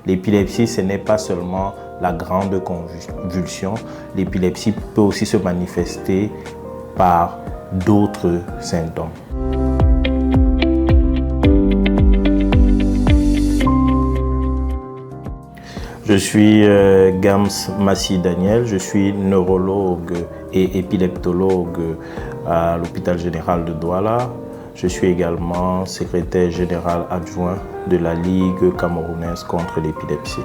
L'épilepsie, ce n'est pas seulement la grande convulsion. L'épilepsie peut aussi se manifester par d'autres symptômes. Je suis Gams Massi Daniel, je suis neurologue et épileptologue à l'hôpital général de Douala. Je suis également secrétaire général adjoint de la Ligue camerounaise contre l'épilepsie.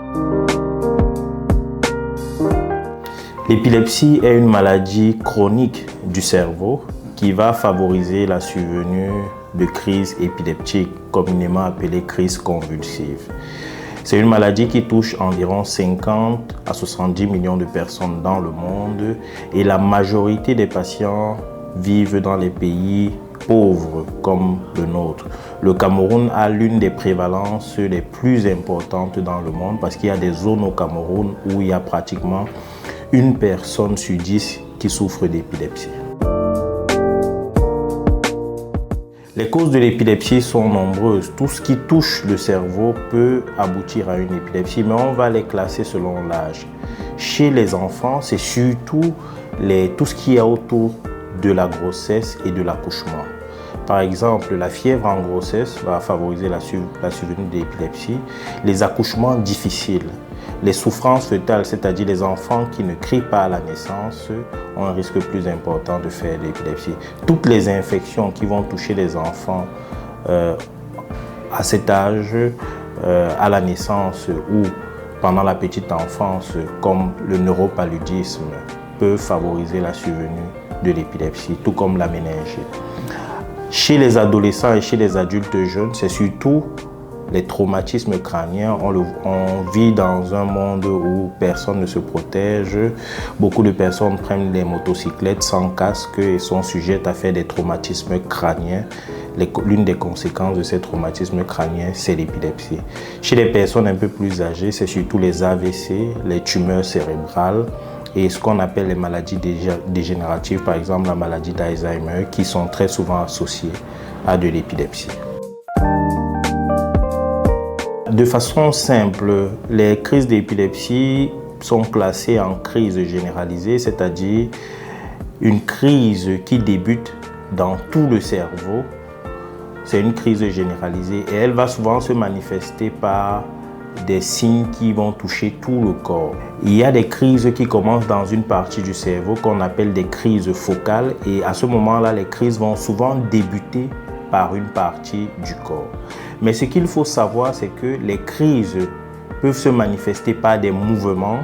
L'épilepsie est une maladie chronique du cerveau qui va favoriser la survenue de crises épileptiques, communément appelées crises convulsives. C'est une maladie qui touche environ 50 à 70 millions de personnes dans le monde et la majorité des patients vivent dans les pays pauvres comme le nôtre. Le Cameroun a l'une des prévalences les plus importantes dans le monde parce qu'il y a des zones au Cameroun où il y a pratiquement une personne sur 10 qui souffre d'épilepsie. Les causes de l'épilepsie sont nombreuses. Tout ce qui touche le cerveau peut aboutir à une épilepsie, mais on va les classer selon l'âge. Chez les enfants, c'est surtout tout ce qui est autour de la grossesse et de l'accouchement. Par exemple, la fièvre en grossesse va favoriser la survenue de l'épilepsie. Les accouchements difficiles, les souffrances fœtales, c'est-à-dire les enfants qui ne crient pas à la naissance, ont un risque plus important de faire de l'épilepsie. Toutes les infections qui vont toucher les enfants à cet âge, à la naissance ou pendant la petite enfance, comme le neuropaludisme, peuvent favoriser la survenue de l'épilepsie, tout comme la méningite. Chez les adolescents et chez les adultes jeunes, c'est surtout les traumatismes crâniens. On vit dans un monde où personne ne se protège. Beaucoup de personnes prennent des motocyclettes sans casque et sont sujettes à faire des traumatismes crâniens. L'une des conséquences de ces traumatismes crâniens, c'est l'épilepsie. Chez les personnes un peu plus âgées, c'est surtout les AVC, les tumeurs cérébrales et ce qu'on appelle les maladies dégénératives, par exemple la maladie d'Alzheimer, qui sont très souvent associées à de l'épilepsie. De façon simple, les crises d'épilepsie sont classées en crise généralisée, c'est-à-dire une crise qui débute dans tout le cerveau. C'est une crise généralisée et elle va souvent se manifester par des signes qui vont toucher tout le corps. Il y a des crises qui commencent dans une partie du cerveau qu'on appelle des crises focales et à ce moment-là, les crises vont souvent débuter par une partie du corps. Mais ce qu'il faut savoir, c'est que les crises peuvent se manifester par des mouvements.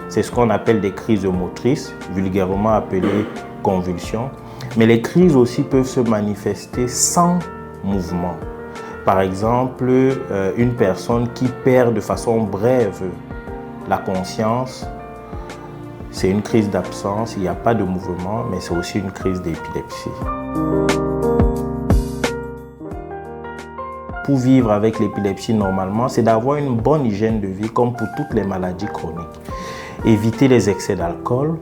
C'est ce qu'on appelle des crises motrices, vulgairement appelées convulsions. Mais les crises aussi peuvent se manifester sans mouvement. Par exemple, une personne qui perd de façon brève la conscience, c'est une crise d'absence, il n'y a pas de mouvement, mais c'est aussi une crise d'épilepsie. Pour vivre avec l'épilepsie normalement, c'est d'avoir une bonne hygiène de vie comme pour toutes les maladies chroniques. Éviter les excès d'alcool,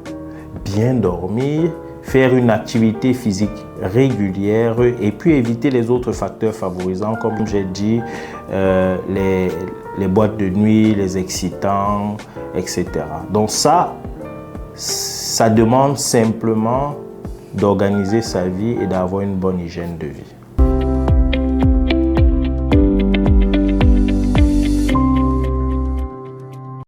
bien dormir, faire une activité physique régulière et puis éviter les autres facteurs favorisants comme j'ai dit, les boîtes de nuit, les excitants, etc. Donc ça demande simplement d'organiser sa vie et d'avoir une bonne hygiène de vie.